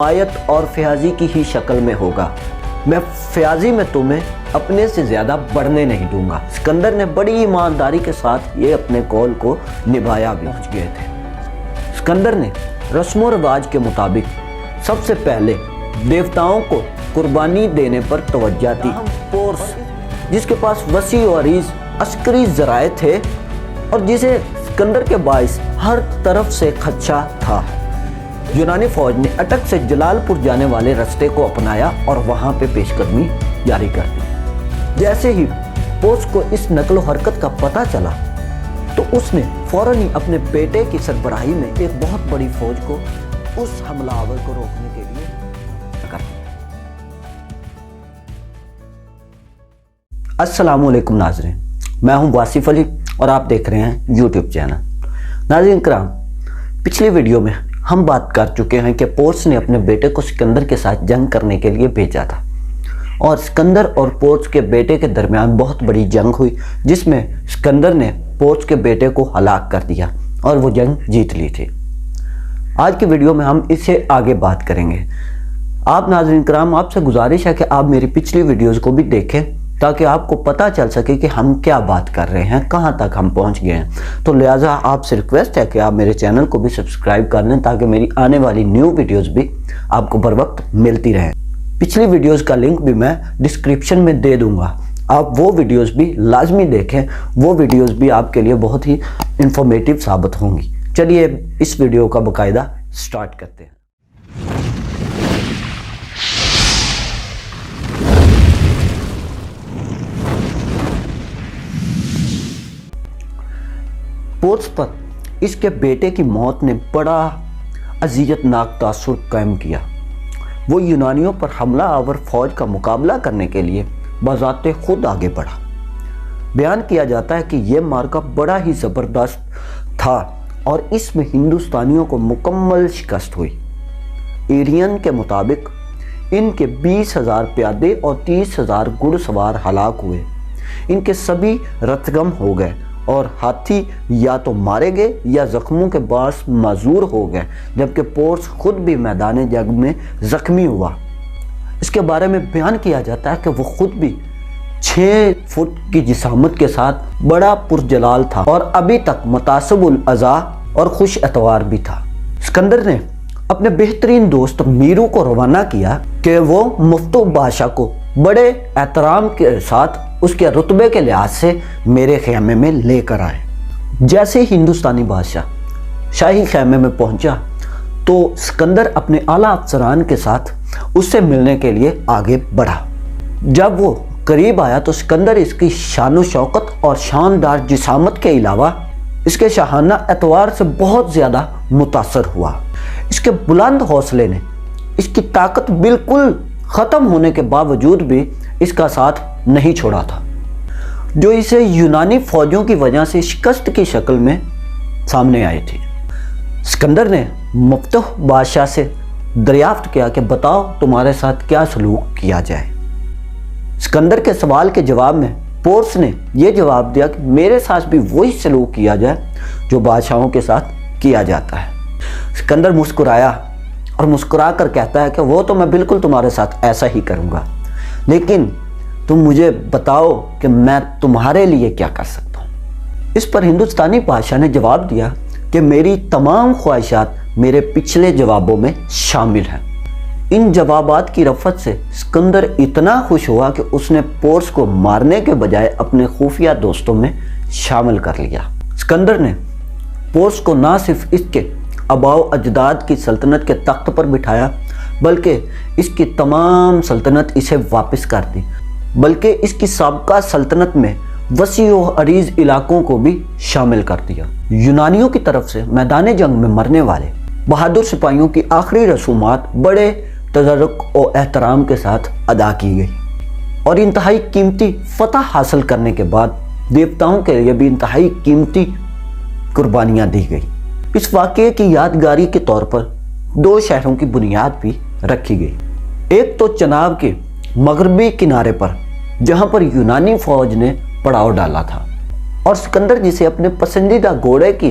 आयत और फयाजी की ही शक्ल में होगा। मैं फयाजी में तुम्हें अपने से ज़्यादा बढ़ने नहीं दूंगा। सिकंदर ने बड़ी ईमानदारी के साथ ये अपने कौल को निभाया भी। पहुँच गए थे। सिकंदर ने रस्म रिवाज के मुताबिक सबसे पहले देवताओं को कुर्बानी देने पर तवज्जो दी। पोर्स जिसके पास वसी और अरीज अस्करी ज़राए थे और जिसे सिकंदर के बाइस हर तरफ से खदशा था, यूनानी फौज ने अटक से जलालपुर जाने वाले रास्ते को अपनाया और वहां पे पेशकदमी जारी कर दी। जैसे ही पोर्स को इस नकलो हरकत का पता चला तो उसने फौरन ही अपने बेटे की सरबराही में एक बहुत बड़ी फौज को उस हमलावर को रोकने के लिए कर दिया। अस्सलामुअलैकुम नाज़रीन, मैं हूं वासिफ अली और आप देख रहे हैं यूट्यूब चैनल। नाज़रीन कराम, पिछली वीडियो में हम बात कर चुके हैं कि पोर्स ने अपने बेटे को सिकंदर के साथ जंग करने के लिए भेजा था और सिकंदर और पोर्स के बेटे के दरमियान बहुत बड़ी जंग हुई, जिसमें सिकंदर ने पोर्स के बेटे को हलाक कर दिया और वो जंग जीत ली थी। आज की वीडियो में हम इससे आगे बात करेंगे। आप नाज़रीन कराम, आपसे गुजारिश है कि आप मेरी पिछली वीडियोज़ को भी देखें ताकि आपको पता चल सके कि हम क्या बात कर रहे हैं, कहां तक हम पहुंच गए हैं। तो लिहाजा आपसे रिक्वेस्ट है कि आप मेरे चैनल को भी सब्सक्राइब कर लें ताकि मेरी आने वाली न्यू वीडियोस भी आपको बर वक्त मिलती रहें। पिछली वीडियोस का लिंक भी मैं डिस्क्रिप्शन में दे दूंगा, आप वो वीडियोस भी लाजमी देखें। वो वीडियोस भी आपके लिए बहुत ही इंफॉर्मेटिव साबित होंगी। चलिए इस वीडियो का बाकायदा स्टार्ट करते हैं। पोर्स पर इसके बेटे की मौत ने बड़ा अज़ियतनाक तासुर कायम किया। वो यूनानियों पर हमला आवर फौज का मुकाबला करने के लिए बज़ाते खुद आगे बढ़ा। बयान किया जाता है कि यह मार्का बड़ा ही ज़बरदस्त था और इसमें हिंदुस्तानियों को मुकम्मल शिकस्त हुई। एरियन के मुताबिक इनके 20,000 प्यादे और 30,000 घुड़सवार हलाक हुए। इनके सभी रथगम हो गए और हाथी या तो मारे गए या जख्मों के बास माजूर हो गए, जबकि पोर्स खुद भी मैदान जंग में जख्मी हुआ। इसके बारे में बयान किया जाता है कि वो खुद भी 6 फुट की जिसामत के साथ बड़ा पुरजलाल था और अभी तक मुतासिबुल अज़ा और खुश एतवार भी था। सिकंदर ने अपने बेहतरीन दोस्त मीरू को रवाना किया कि वो मुफ्तू बादशाह को बड़े एहतराम के साथ उसके रुतबे के लिहाज से मेरे खेमे में लेकर आए। जैसे हिंदुस्तानी बादशाह शाही खेमे में पहुंचा तो सिकंदर अपने आला अफसरान के साथ उससे मिलने के लिए आगे बढ़ा। जब वो करीब आया तो सिकंदर इसकी शान शौकत और शानदार जिसामत के अलावा इसके शाहाना एतवार से बहुत ज़्यादा मुतासर हुआ। इसके बुलंद हौसले ने इसकी ताकत बिल्कुल ख़त्म होने के बावजूद भी इसका साथ नहीं छोड़ा था, जो इसे यूनानी फौजों की वजह से शिकस्त की शक्ल में सामने आई थी। सिकंदर ने मुफ्तह बादशाह से दरियाफ्त किया कि बताओ तुम्हारे साथ क्या सलूक किया जाए। सिकंदर के सवाल के जवाब में पोर्स ने यह जवाब दिया कि मेरे साथ भी वही सलूक किया जाए जो बादशाहों के साथ किया जाता है। सिकंदर मुस्कुराया और मुस्कुरा कर कहता है कि वो तो मैं बिल्कुल तुम्हारे साथ ऐसा ही करूँगा, लेकिन तुम मुझे बताओ कि मैं तुम्हारे लिए क्या कर सकता हूँ। इस पर हिंदुस्तानी बादशाह ने जवाब दिया कि मेरी तमाम ख्वाहिशात मेरे पिछले जवाबों में शामिल हैं। इन जवाबात की रफ़त से सिकंदर इतना खुश हुआ कि उसने पोर्स को मारने के बजाय अपने खुफिया दोस्तों में शामिल कर लिया। सिकंदर ने पोर्स को ना सिर्फ इसके आबाओ अजदाद की सल्तनत के तख्त पर बिठाया बल्कि इसकी तमाम सल्तनत इसे वापस कर दी, बल्कि इसकी साबका सल्तनत में वसी और अरीज इलाकों को भी शामिल कर दिया। यूनानियों की तरफ से मैदान जंग में मरने वाले बहादुर सिपाहियों की आखिरी रसूमात बड़े तजर्रुक और एहतराम के साथ अदा की गई और इंतहाई कीमती फतह हासिल करने के बाद देवताओं के लिए भी इंतहाई कीमती कुर्बानियाँ दी गई। इस वाक़ये की यादगारी के तौर पर 2 शहरों की बुनियाद भी रखी गई। एक तो चनाब के मगरबी किनारे पर जहां पर यूनानी फौज ने पड़ाव डाला था और सिकंदर जिसे अपने पसंदीदा घोड़े की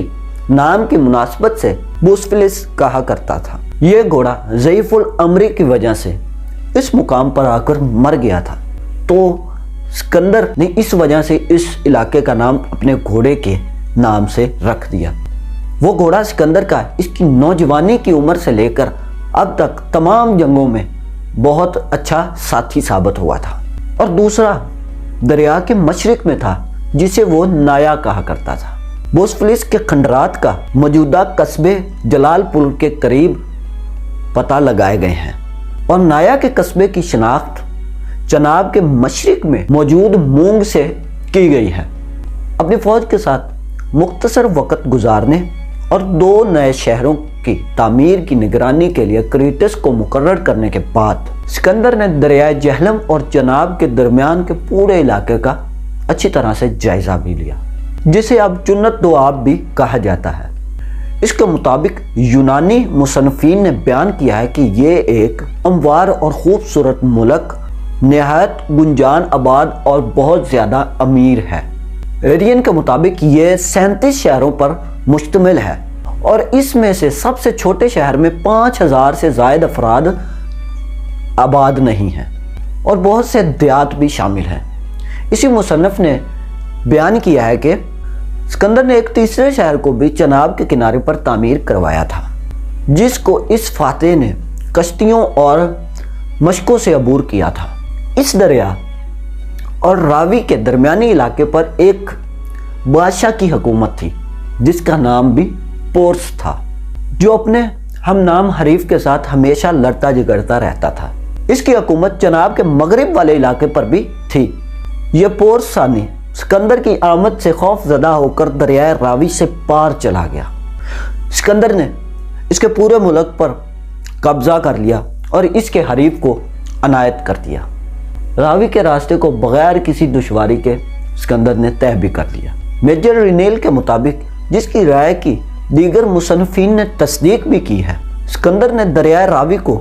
नाम की मुनासबत से बुसफिलिस कहा करता था। ये घोड़ा ज़ईफुल अमरी की वजह से इस मुकाम पर आकर मर गया था, तो सिकंदर ने इस वजह से इस इलाके का नाम अपने घोड़े के नाम से रख दिया। वो घोड़ा सिकंदर का इसकी नौजवानी की उम्र से लेकर अब तक तमाम जंगों में बहुत अच्छा साथी साबित हुआ था। और दूसरा दरिया के मशरिक में था, जिसे वो नाया कहा करता था। बोस्फलिस के खंडरात का मौजूदा कस्बे जलालपुर के करीब पता लगाए गए हैं और नाया के कस्बे की शनाख्त चनाब के मशरिक में मौजूद मूंग से की गई है। अपनी फौज के साथ मुख्तसर वक़्त गुजारने और 2 नए शहरों की तामीर की निगरानी के लिए क्रीटस को मुकर्रर करने के बाद सिकंदर ने दरियाए जहलम और चनाब के दरमियान के पूरे इलाके का अच्छी तरह से जायजा भी लिया, जिसे अब जुन्नत दोआब भी कहा जाता है। इसके मुताबिक यूनानी मुसन्निफीन ने बयान किया है कि ये एक अमवार और खूबसूरत मुल्क नहायत गुंजान आबाद और बहुत ज़्यादा अमीर है। एरियन के मुताबिक ये 37 शहरों पर मुश्तमिल है और इसमें से सबसे छोटे शहर में 5000 से ज़ायद अफराद आबाद नहीं हैं और बहुत से देहात भी शामिल हैं। इसी मुसन्निफ ने बयान किया है कि सिकंदर ने एक तीसरे शहर को भी चनाब के किनारे पर तामीर करवाया था, जिसको इस फातेह ने कश्तियों और मशकों से अबूर किया था। इस दरिया और रावी के दरमियानी इलाके पर एक बादशाह की हुकूमत थी, जिसका नाम भी पोर्स था, जो अपने हम नाम हरीफ के साथ हमेशा लड़ता झगड़ता रहता था। इसकी हुकूमत चनाब के मगरिब वाले इलाके पर भी थी। यह पोर्स सानी सिकंदर की आमद से खौफजदा होकर दरियाए रावी से पार चला गया। सिकंदर ने इसके पूरे मुल्क पर कब्जा कर लिया और इसके हरीफ को अनायत कर दिया। रावी के रास्ते को बगैर किसी दुश्वारी के सिकंदर ने तय भी कर लिया। मेजर रिनेल के मुताबिक, जिसकी राय की दीगर मुसन्निफीन ने तस्दीक भी की है, सिकंदर ने दरियाए रावी को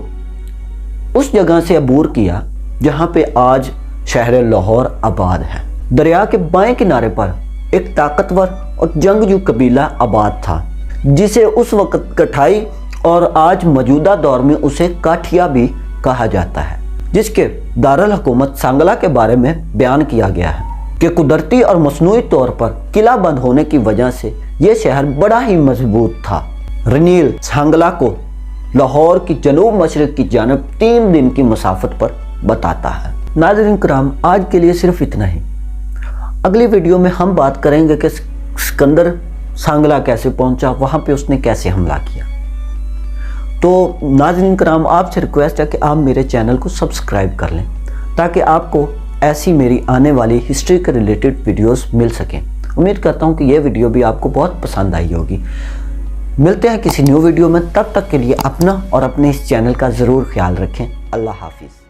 उस जगह से अबूर किया जहाँ पे आज शहर लाहौर आबाद है। दरिया के बाएं किनारे पर एक ताकतवर और जंगजू कबीला आबाद था, जिसे उस वक्त कठाई और आज मौजूदा दौर में उसे काठिया भी कहा जाता है, जिसके दारुल हुकूमत सांगला के बारे में बयान किया गया है कि कुदरती और मसनूई तौर पर किला बंद होने की वजह से यह शहर बड़ा ही मजबूत था। रनील सांगला को लाहौर की जनूब मशरक की जानब 3 दिन की मुसाफत पर बताता है। नाज़रीन किराम, आज के लिए सिर्फ इतना ही। अगली वीडियो में हम बात करेंगे कि सिकंदर सांगला कैसे पहुंचा, वहां पे उसने कैसे हमला किया। तो नाज़रीन किराम, आपसे रिक्वेस्ट है कि आप मेरे चैनल को सब्सक्राइब कर लें, ताकि आपको ऐसी मेरी आने वाली हिस्ट्री के रिलेटेड वीडियोस मिल सकें। उम्मीद करता हूं कि ये वीडियो भी आपको बहुत पसंद आई होगी। मिलते हैं किसी न्यू वीडियो में, तब तक के लिए अपना और अपने इस चैनल का ज़रूर ख्याल रखें। अल्लाह हाफिज़।